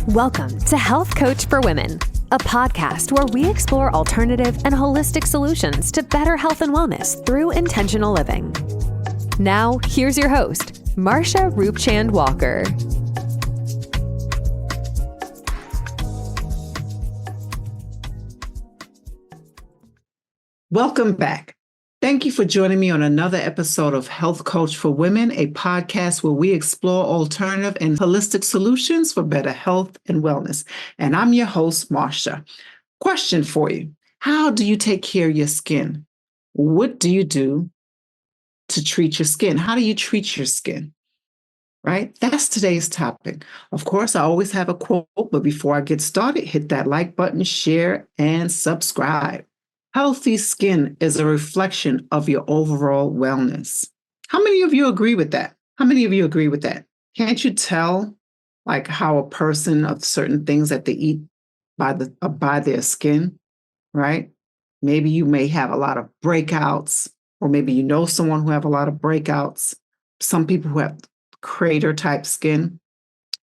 Welcome to Health Coach for Women, a podcast where we explore alternative and holistic solutions to better health and wellness through intentional living. Now, here's your host, Marsha Roopchand-Walker. Welcome back. Thank you for joining me on another episode of Health Coach for Women, a podcast where we explore alternative and holistic solutions for better health and wellness. And I'm your host, Marsha. Question for you. How do you take care of your skin? What do you do to treat your skin? How do you treat your skin? Right? That's today's topic. Of course, I always have a quote, but before I get started, hit that like button, share, and subscribe. Healthy skin is a reflection of your overall wellness. How many of you agree with that? Can't you tell like how a person of certain things that they eat by their skin, right? Maybe you may have a lot of breakouts, or maybe you know someone who have a lot of breakouts. Some people who have crater type skin.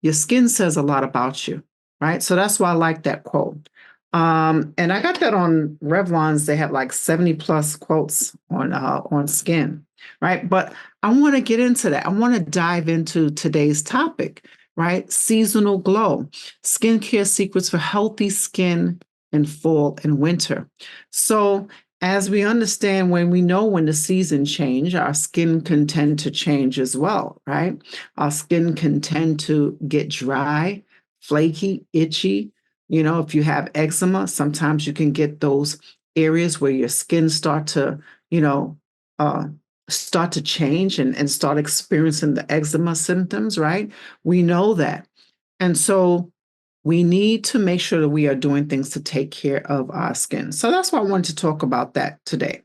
Your skin says a lot about you, right? So that's why I like that quote. And I got that on Revlon's. They have like 70 plus quotes on skin, right? But I want to get into that. I want to dive into today's topic, right? Seasonal glow, skincare secrets for healthy skin in fall and winter. So as we understand, when we know when the season change, our skin can tend to change as well, right? Our skin can tend to get dry, flaky, itchy. You know, if you have eczema, sometimes you can get those areas where your skin start to change and start experiencing the eczema symptoms, right? We know that. And so we need to make sure that we are doing things to take care of our skin. So that's why I wanted to talk about that today.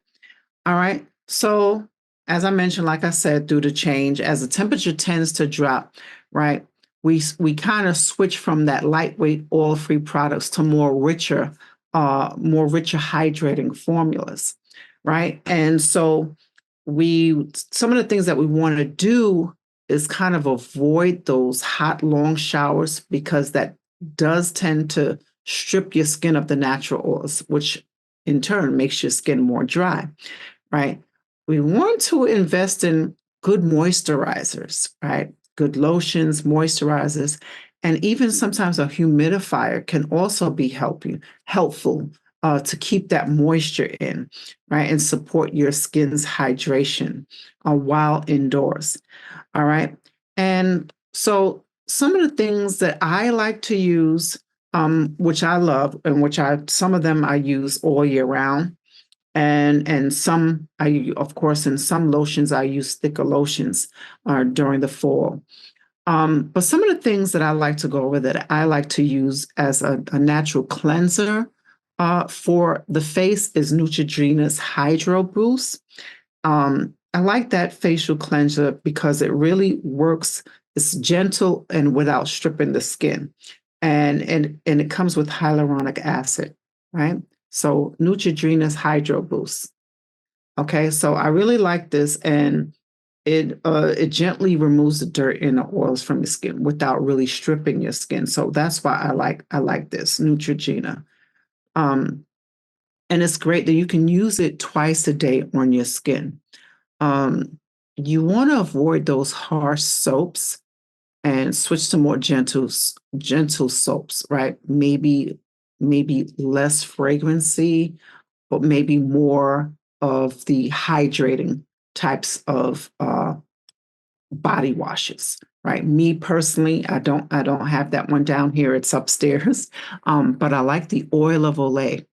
All right. So as I mentioned, like I said, due to change, as the temperature tends to drop, right? We kind of switch from that lightweight oil-free products to more richer hydrating formulas, right? And so some of the things that we want to do is kind of avoid those hot, long showers, because that does tend to strip your skin of the natural oils, which in turn makes your skin more dry, right? We want to invest in good moisturizers, right? Good lotions, moisturizers, and even sometimes a humidifier can also be helpful to keep that moisture in, right? And support your skin's hydration while indoors, all right? And so some of the things that I like to use, which I love, and some of them I use all year round, and some of course, in some lotions I use thicker lotions during the fall. But some of the things that I like to go over that I like to use as a natural cleanser for the face is Neutrogena's Hydro Boost. I like that facial cleanser because it really works. It's gentle and without stripping the skin, and it comes with hyaluronic acid, right? So Neutrogena's Hydro Boost. Okay, so I really like this, and it gently removes the dirt and the oils from your skin without really stripping your skin. So that's why I like this Neutrogena. And it's great that you can use it twice a day on your skin. You want to avoid those harsh soaps and switch to more gentle soaps, right? Maybe less fragrancy, but maybe more of the hydrating types of body washes, right? Me personally, I don't have that one down here. It's upstairs, but I like the Oil of Olay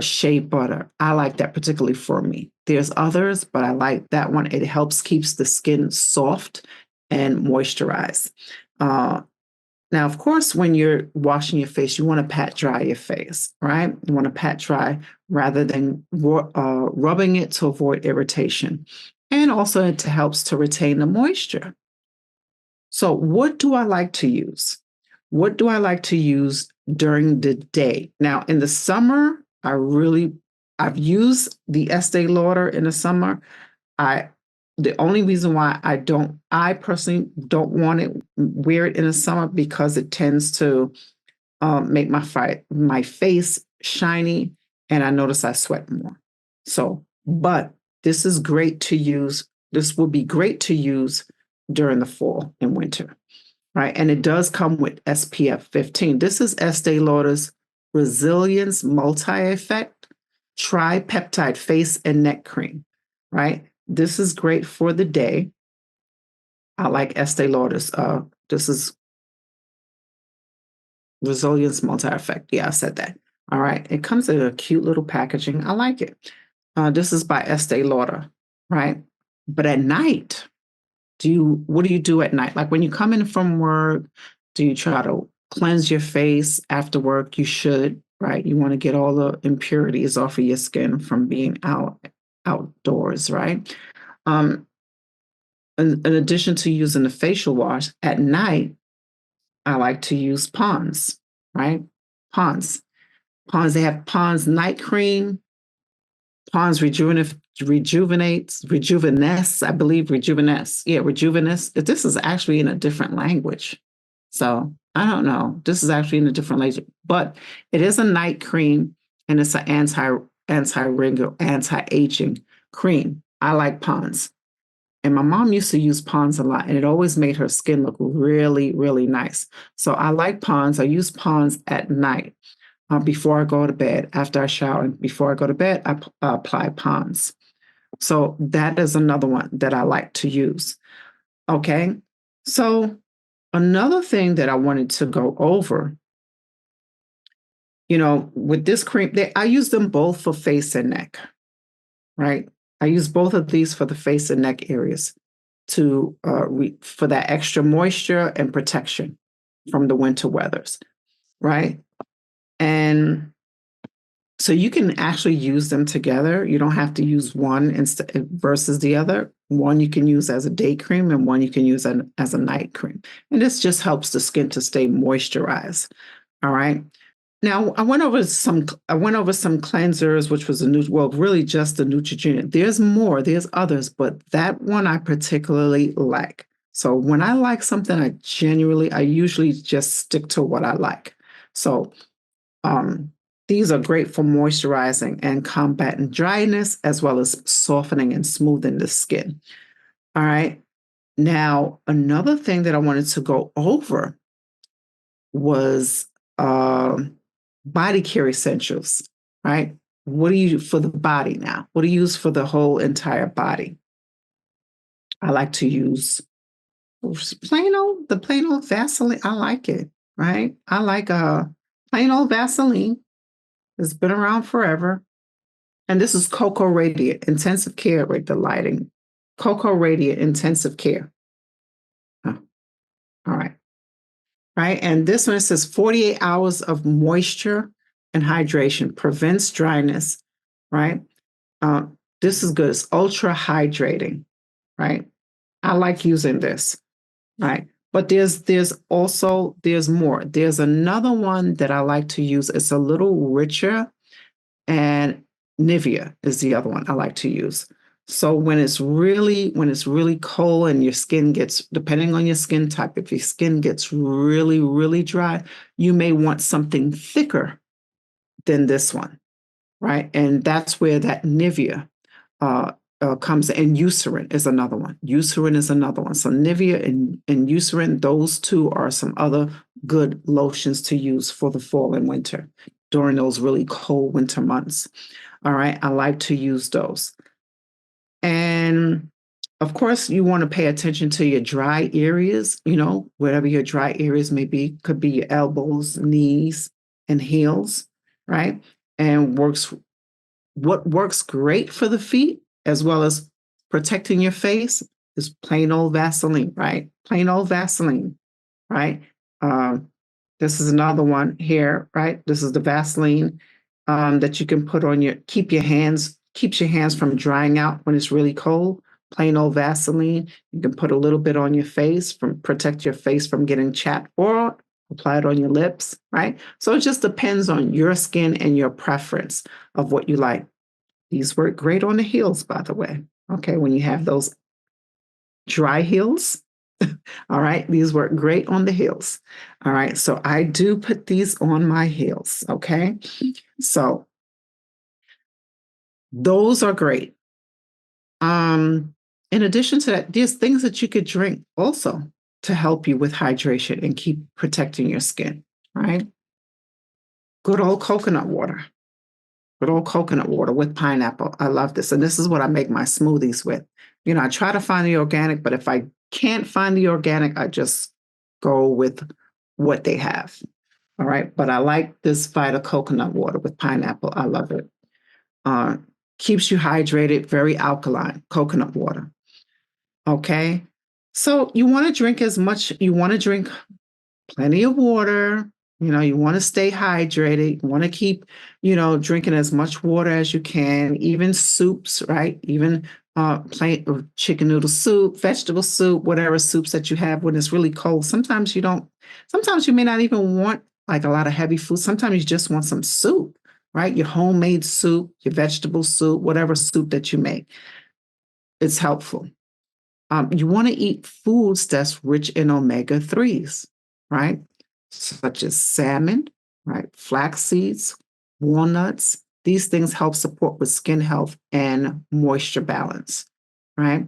shea butter. I like that particularly for me. There's others, but I like that one. It helps keeps the skin soft and moisturized. Now, of course, when you're washing your face, you want to pat dry your face, right? You want to pat dry rather than rubbing it to avoid irritation. And also it helps to retain the moisture. So what do I like to use? What do I like to use during the day? Now, in the summer, I've used the Estée Lauder in the summer. I The only reason why I personally don't want it, wear it in the summer, because it tends to make my face shiny, and I notice I sweat more. So, but this is great to use. This will be great to use during the fall and winter, right? And it does come with SPF 15. This is Estee Lauder's Resilience Multi-Effect Tripeptide Face and Neck Cream, right? This is great for the day. I like Estee Lauder's. This is Resilience Multi-Effect. Yeah, I said that. All right. It comes in a cute little packaging. I like it. This is by Estee Lauder, right? But at night, what do you do at night? Like when you come in from work, do you try to cleanse your face after work? You should, right? You want to get all the impurities off of your skin from being outdoors, right? In addition to using the facial wash at night, I like to use Pond's, right? Pond's. They have Pond's night cream, Pond's Rejuveness, I believe Rejuveness. Yeah, Rejuveness. This is actually in a different language. So I don't know. This is actually in a different language, but it is a night cream, and it's an anti-wrinkle, anti-aging cream. I like Pond's. And my mom used to use Pond's a lot, and it always made her skin look really, really nice. So I like Pond's. I use Pond's at night. Before I go to bed, after I shower, and before I go to bed, I apply Pond's. So that is another one that I like to use. Okay. So another thing that I wanted to go over, with this cream, I use them both for face and neck, right? I use both of these for the face and neck areas for that extra moisture and protection from the winter weathers, right? And so you can actually use them together. You don't have to use one versus the other. One you can use as a day cream, and one you can use as a night cream. And this just helps the skin to stay moisturized. All right. Now I went over some cleansers, which was really just the Neutragena. There's more, there's others, but that one I particularly like. So when I like something, I usually just stick to what I like. So these are great for moisturizing and combating dryness, as well as softening and smoothing the skin. All right. Now, another thing that I wanted to go over was body care essentials, right? What do you use for the body now? What do you use for the whole entire body? I like to use the plain old Vaseline. I like it, right? I like plain old Vaseline. It's been around forever. And this is Cocoa Radiant Intensive Care with the lighting. Cocoa Radiant Intensive Care. Oh, all right. Right. And this one says 48 hours of moisture and hydration, prevents dryness. Right. This is good. It's ultra hydrating. Right. I like using this. Right. But there's more. There's another one that I like to use. It's a little richer, and Nivea is the other one I like to use. So when it's really cold and your skin gets, depending on your skin type, if your skin gets really, really dry, you may want something thicker than this one, right? And that's where that Nivea comes in. And Eucerin is another one. So Nivea and Eucerin, those two are some other good lotions to use for the fall and winter during those really cold winter months. All right, I like to use those. And of course, you want to pay attention to your dry areas, whatever your dry areas may be, could be your elbows, knees, and heels, right? And what works great for the feet, as well as protecting your face, is plain old Vaseline, right? Plain old Vaseline, right? This is another one here, right? This is the Vaseline that you can put on keeps your hands from drying out when it's really cold. Plain old Vaseline. You can put a little bit on your face protect your face from getting chapped, or apply it on your lips, right? So it just depends on your skin and your preference of what you like. These work great on the heels, by the way. Okay, when you have those dry heels. All right. These work great on the heels. All right. So I do put these on my heels. Okay. So those are great. In addition to that, there's things that you could drink also to help you with hydration and keep protecting your skin, right? Good old coconut water. Good old coconut water with pineapple. I love this. And this is what I make my smoothies with. I try to find the organic, but if I can't find the organic, I just go with what they have. All right. But I like this Vita coconut water with pineapple. I love it. Uh, Keeps you hydrated, very alkaline, coconut water. Okay. So you want to drink plenty of water. You want to stay hydrated. You want to keep, drinking as much water as you can, even soups, right? Even plain chicken noodle soup, vegetable soup, whatever soups that you have when it's really cold. Sometimes you may not even want like a lot of heavy food. Sometimes you just want some soup, right? Your homemade soup, your vegetable soup, whatever soup that you make. It's helpful. You want to eat foods that's rich in omega-3s, right? Such as salmon, right? Flax seeds, walnuts. These things help support with skin health and moisture balance, right?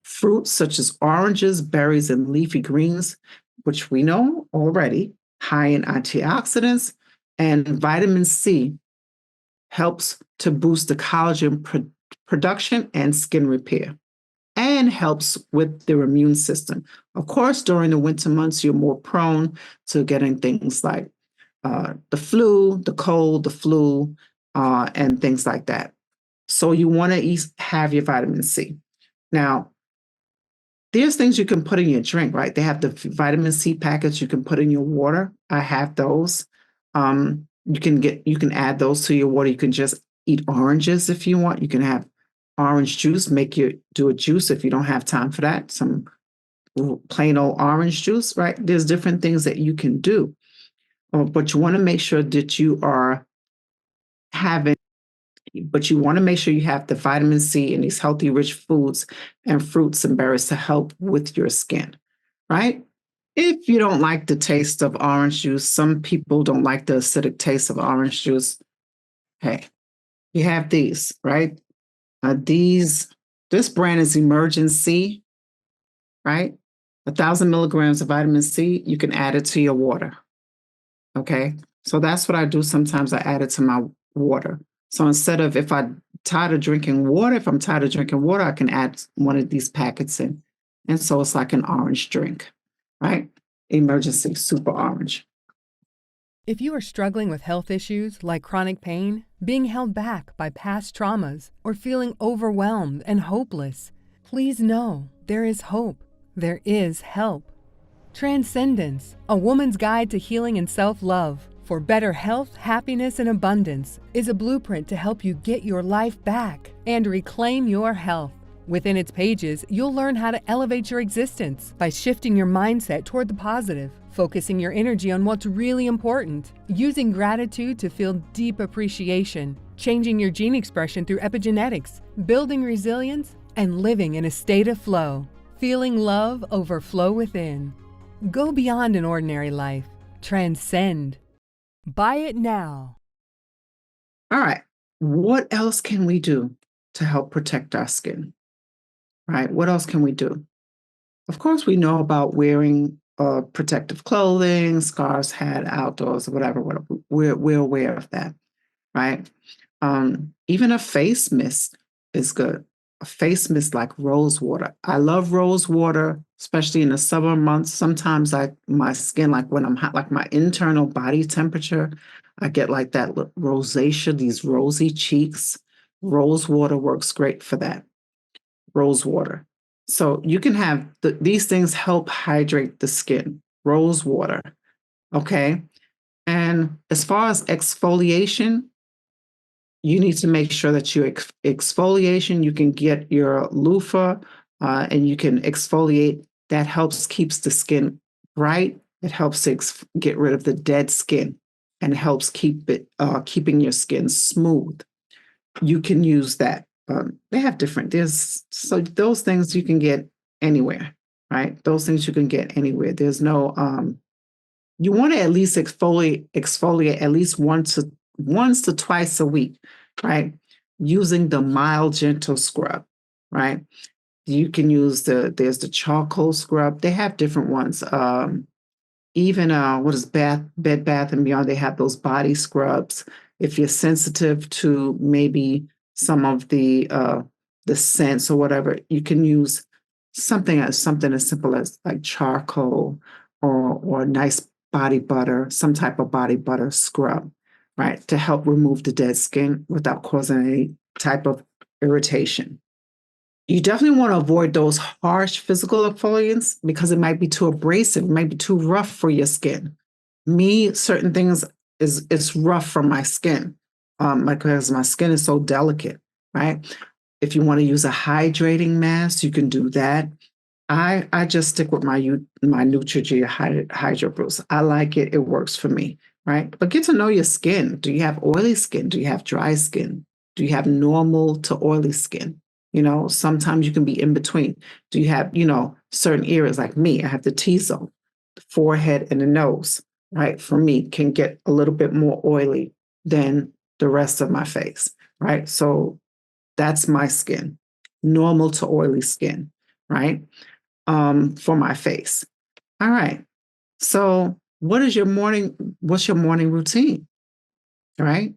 Fruits such as oranges, berries, and leafy greens, which we know already, high in antioxidants, and vitamin C helps to boost the collagen production and skin repair, and helps with their immune system. Of course, during the winter months, you're more prone to getting things like the flu, the cold, the flu, and things like that. So you want to have your vitamin C. Now, there's things you can put in your drink, right? They have the vitamin C packets you can put in your water. I have those. You can add those to your water. You can just eat oranges if you want. You can have orange juice, do a juice if you don't have time for that. Some plain old orange juice, right? There's different things that you can do. But you want to make sure that you have the vitamin C and these healthy, rich foods and fruits and berries to help with your skin, right? If you don't like the taste of orange juice, some people don't like the acidic taste of orange juice. Hey, you have these, right? This brand is Emergency, right? 1,000 milligrams of vitamin C, you can add it to your water. Okay. So that's what I do. Sometimes I add it to my water. So if I'm tired of drinking water, I can add one of these packets in. And so it's like an orange drink, right? Emergency super orange. If you are struggling with health issues like chronic pain, being held back by past traumas, or feeling overwhelmed and hopeless, please know there is hope. There is help. Transcendence, a woman's guide to healing and self-love for better health, happiness, and abundance, is a blueprint to help you get your life back and reclaim your health. Within its pages, you'll learn how to elevate your existence by shifting your mindset toward the positive, focusing your energy on what's really important, using gratitude to feel deep appreciation, changing your gene expression through epigenetics, building resilience, and living in a state of flow, feeling love overflow within. Go beyond an ordinary life. Transcend. Buy it now. All right. What else can we do to help protect our skin? Right? What else can we do? Of course, we know about wearing protective clothing, scarves, hat, outdoors, whatever. We're aware of that, right? Even a face mist is good. A face mist like rose water. I love rose water, especially in the summer months. Sometimes my skin, like when I'm hot, like my internal body temperature, I get like that rosacea, these rosy cheeks. Rose water works great for that. Rose water. So you can have these things help hydrate the skin. Rose water. Okay. And as far as exfoliation, you need to make sure that exfoliation, you can get your loofah and you can exfoliate. That keeps the skin bright. It helps to get rid of the dead skin and helps keeping your skin smooth. You can use that. They have those things you can get anywhere, right? Those things you can get anywhere. There's no, you want to at least exfoliate at least once to twice a week, right? Using the mild, gentle scrub, right? You can use there's the charcoal scrub. They have different ones. Even what is Bed Bath and Beyond, they have those body scrubs. If you're sensitive to maybe some of the scents or whatever, you can use something as simple as like charcoal or nice body butter, some type of body butter scrub, right? To help remove the dead skin without causing any type of irritation. You definitely want to avoid those harsh physical exfoliants because it might be too abrasive, it might be too rough for your skin. Me, certain things is rough for my skin, because my skin is so delicate, right? If you want to use a hydrating mask, you can do that. I just stick with my Neutragena Hydro Boost. I like it. It works for me, right? But get to know your skin. Do you have oily skin? Do you have dry skin? Do you have normal to oily skin? Sometimes you can be in between. Do you have, certain areas like me? I have the T-zone, the forehead and the nose, right? For me, can get a little bit more oily than the rest of my face, right? So that's my skin, normal to oily skin, right? For my face. All right. So what's your morning routine? All right.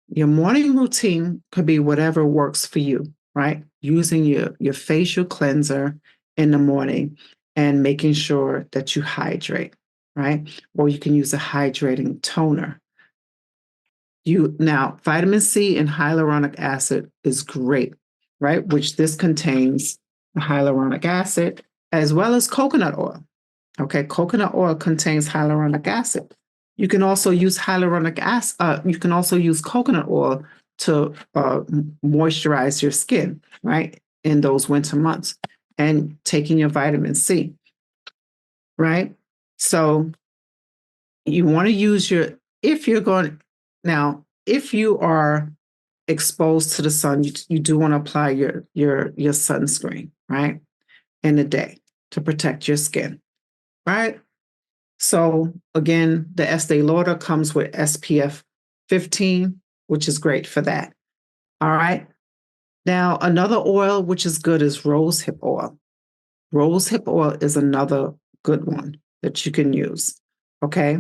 Your morning routine could be whatever works for you, right? Using your facial cleanser in the morning and making sure that you hydrate, right? Or you can use a hydrating toner. Now, vitamin C and hyaluronic acid is great, right? Which this contains hyaluronic acid as well as coconut oil. Okay, coconut oil contains hyaluronic acid. You can also use hyaluronic acid. You can also use coconut oil to moisturize your skin, right, in those winter months, and taking your vitamin C, right? So you want to use if you are exposed to the sun, you do want to apply your sunscreen, right, in the day to protect your skin, right? So again, the Estée Lauder comes with SPF 15, which is great for that. All right. Now, another oil which is good is rosehip oil. Rosehip oil is another good one that you can use. Okay.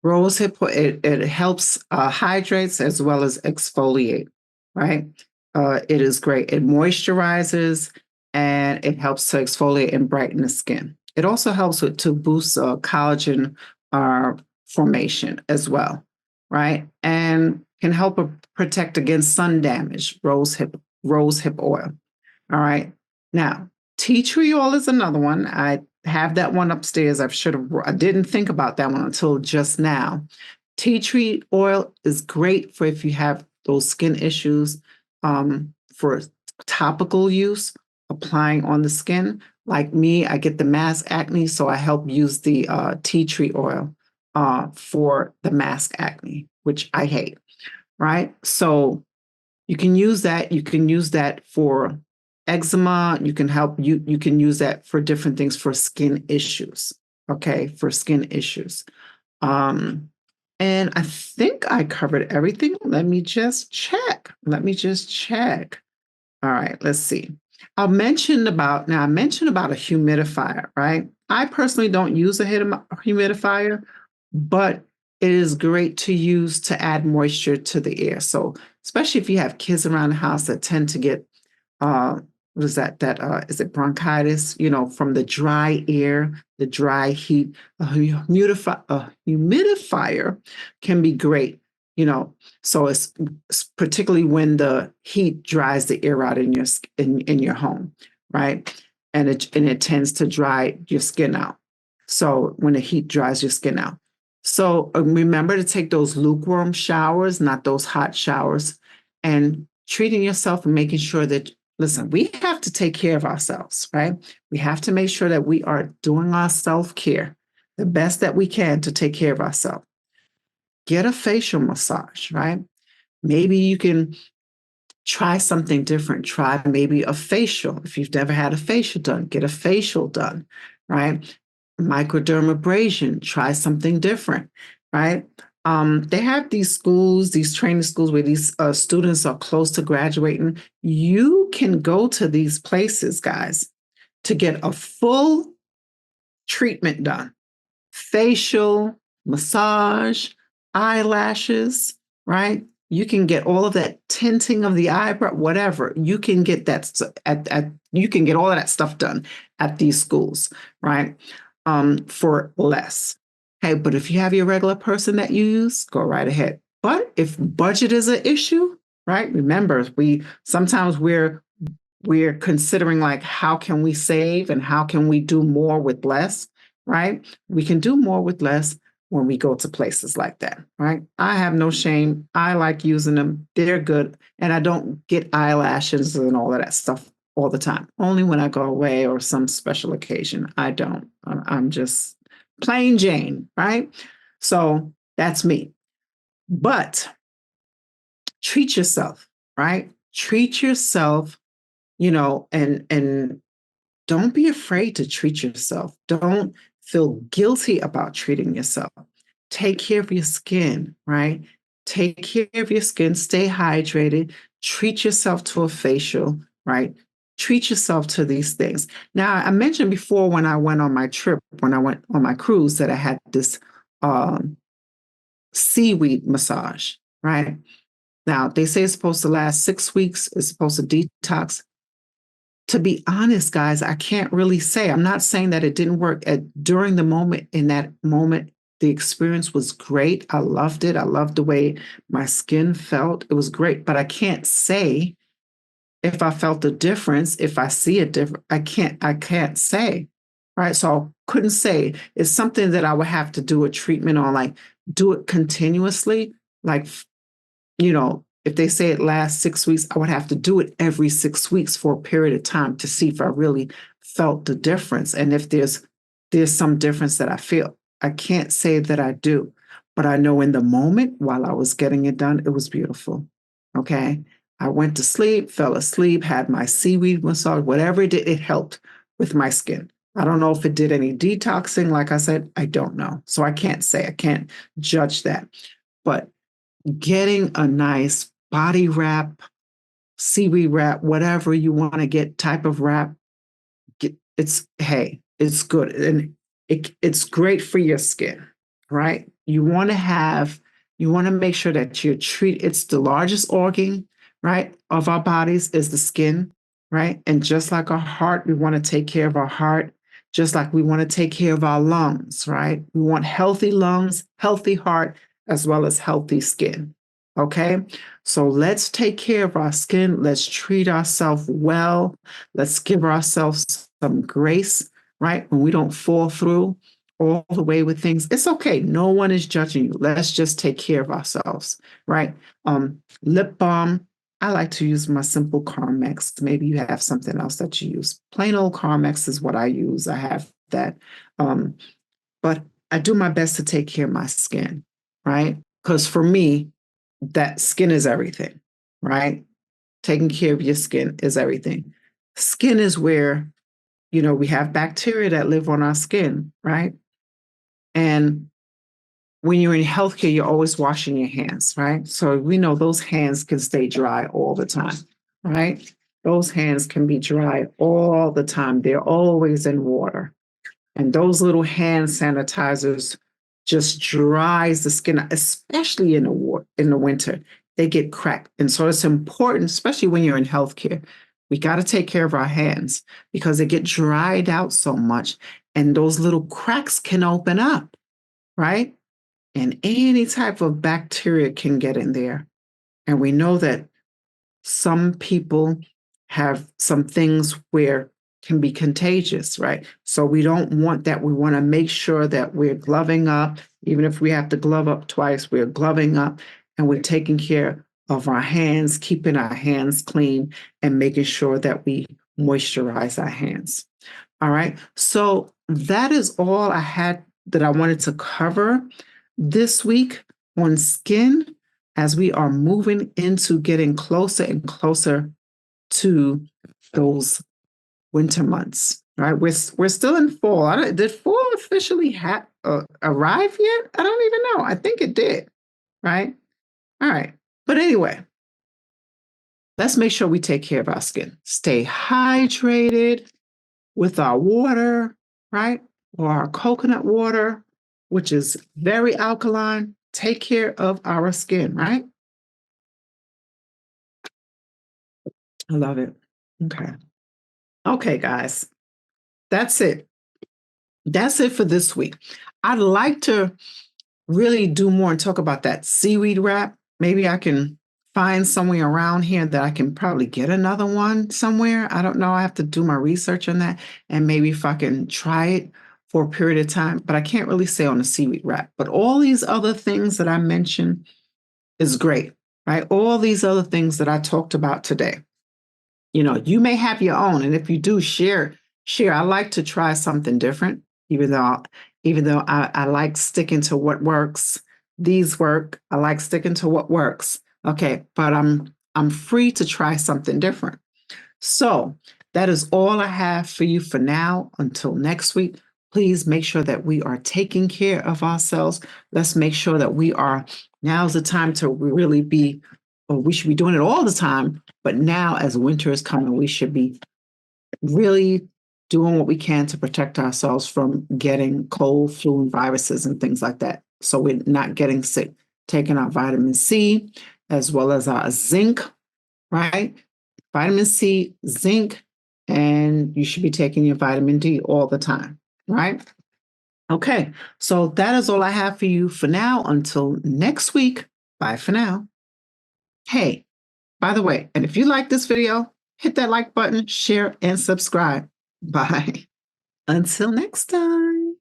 Rosehip, it helps hydrates as well as exfoliate, right? It is great. It moisturizes and it helps to exfoliate and brighten the skin. It also helps to boost collagen formation as well, right? And can help protect against sun damage, rosehip oil. All right. Now, tea tree oil is another one. I have that one upstairs. I didn't think about that one until just now. Tea tree oil is great for if you have those skin issues, for topical use, applying on the skin. Like me, I get the mask acne, so I help use the tea tree oil for the mask acne, which I hate, right? So you can use that. You can use that for eczema. You can use that for different things for skin issues. Okay, for skin issues. And I think I covered everything. Let me just check. All right, let's see. I mentioned about a humidifier, right? I personally don't use a humidifier, but it is great to use to add moisture to the air. So especially if you have kids around the house that tend to get, what is that? Is it bronchitis? From the dry air, the dry heat. A humidifier can be great. So it's particularly when the heat dries the air out in your home, right? And it tends to dry your skin out. So when the heat dries your skin out. So remember to take those lukewarm showers, not those hot showers, and treating yourself and making sure that, listen, we have to take care of ourselves, right? We have to make sure that we are doing our self-care the best that we can to take care of ourselves. Get a facial massage, right? Maybe you can Try something different. Try maybe a facial. If you've never had a facial done, get a facial done, right? Microdermabrasion. Try something different, right? They have these schools, these training schools where these students are close to graduating. You can go to these places, guys, to get a full treatment done. Facial, massage, eyelashes, right? You can get all of that tinting of the eyebrow, whatever. You can get that you can get all of that stuff done at these schools, right? For less. Hey, but if you have your regular person that you use, go right ahead. But if budget is an issue, right? Remember, we're considering like how can we save and how can we do more with less, right? We can do more with less when we go to places like that, right? I have no shame. I like using them. They're good. And I don't get eyelashes and all of that stuff all the time. Only when I go away or some special occasion. I don't. I'm just plain Jane, right? So that's me. But treat yourself, right? Treat yourself, and don't be afraid to treat yourself. Don't feel guilty about treating yourself. Take care of your skin, right? Take care of your skin, stay hydrated, treat yourself to a facial, right? Treat yourself to these things. Now, I mentioned before when I went on my trip, when I went on my cruise, that I had this seaweed massage, right? Now, they say it's supposed to last 6 weeks, it's supposed to detox. To be honest, guys, I can't really say. I'm not saying that it didn't work during the moment. In that moment, the experience was great. I loved it. I loved the way my skin felt. It was great, but I can't say if I felt a difference, if I see a difference. I can't say. Right. So I couldn't say. It's something that I would have to do a treatment on, like do it continuously. Like, if they say it lasts 6 weeks, I would have to do it every 6 weeks for a period of time to see if I really felt the difference. And if there's some difference that I feel. I can't say that I do, but I know in the moment while I was getting it done, it was beautiful. Okay. I went to sleep, fell asleep, had my seaweed massage, whatever it did, it helped with my skin. I don't know if it did any detoxing. Like I said, I don't know. So I can't say, I can't judge that. But getting a nice body wrap, seaweed wrap, whatever you want to get type of wrap, it's good. And it's great for your skin, right? You want to make sure that it's the largest organ, right, of our bodies is the skin, right? And just like our heart, we want to take care of our heart, just like we want to take care of our lungs, right? We want healthy lungs, healthy heart, as well as healthy skin. Okay, so let's take care of our skin. Let's treat ourselves well. Let's give ourselves some grace, right? When we don't fall through all the way with things, it's okay. No one is judging you. Let's just take care of ourselves, right? Lip balm. I like to use my simple Carmex. Maybe you have something else that you use. Plain old Carmex is what I use. I have that. But I do my best to take care of my skin, right? Because for me, that skin is everything, right? Taking care of your skin is everything. Skin is where, we have bacteria that live on our skin, right? And when you're in healthcare, you're always washing your hands, right? So we know those hands can stay dry all the time, right? Those hands can be dry all the time. They're always in water. And those little hand sanitizers just dries the skin, especially in the winter. They get cracked. And so it's important, especially when you're in healthcare, we got to take care of our hands because they get dried out so much and those little cracks can open up, right? And any type of bacteria can get in there. And we know that some people have some things where can be contagious, right? So we don't want that. We want to make sure that we're gloving up. Even if we have to glove up twice, we're gloving up and we're taking care of our hands, keeping our hands clean and making sure that we moisturize our hands. All right. So that is all I had that I wanted to cover this week on skin. as we are moving into getting closer and closer to those winter months, right? We're still in fall. Did fall officially arrive yet? I don't even know. I think it did, right? All right. But anyway, let's make sure we take care of our skin. Stay hydrated with our water, right? Or our coconut water, which is very alkaline. Take care of our skin, right? I love it. Okay. Okay, guys. That's it. That's it for this week. I'd like to really do more and talk about that seaweed wrap. Maybe I can find somewhere around here that I can probably get another one somewhere. I don't know. I have to do my research on that. And maybe if I can try it for a period of time, but I can't really say on the seaweed wrap. But all these other things that I mentioned is great, right? All these other things that I talked about today. You may have your own. And if you do, share. I like to try something different, even though I like sticking to what works. These work. I like sticking to what works. Okay, but I'm free to try something different. So that is all I have for you for now. Until next week, please make sure that we are taking care of ourselves. Let's make sure that now's the time to really be, or we should be doing it all the time. But now as winter is coming, we should be really doing what we can to protect ourselves from getting cold, flu, and viruses and things like that. So we're not getting sick. Taking our vitamin C as well as our zinc, right? Vitamin C, zinc, and you should be taking your vitamin D all the time, right? Okay, so that is all I have for you for now. Until next week, bye for now. Hey, by the way, and if you like this video, hit that like button, share, and subscribe. Bye. Until next time.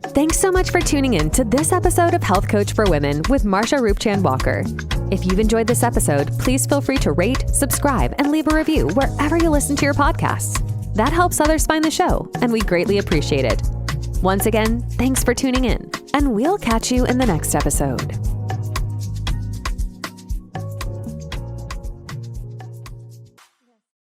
Thanks so much for tuning in to this episode of Health Coach for Women with Marsha Roopchand-Walker. If you've enjoyed this episode, please feel free to rate, subscribe, and leave a review wherever you listen to your podcasts. That helps others find the show, and we greatly appreciate it. Once again, thanks for tuning in, and we'll catch you in the next episode.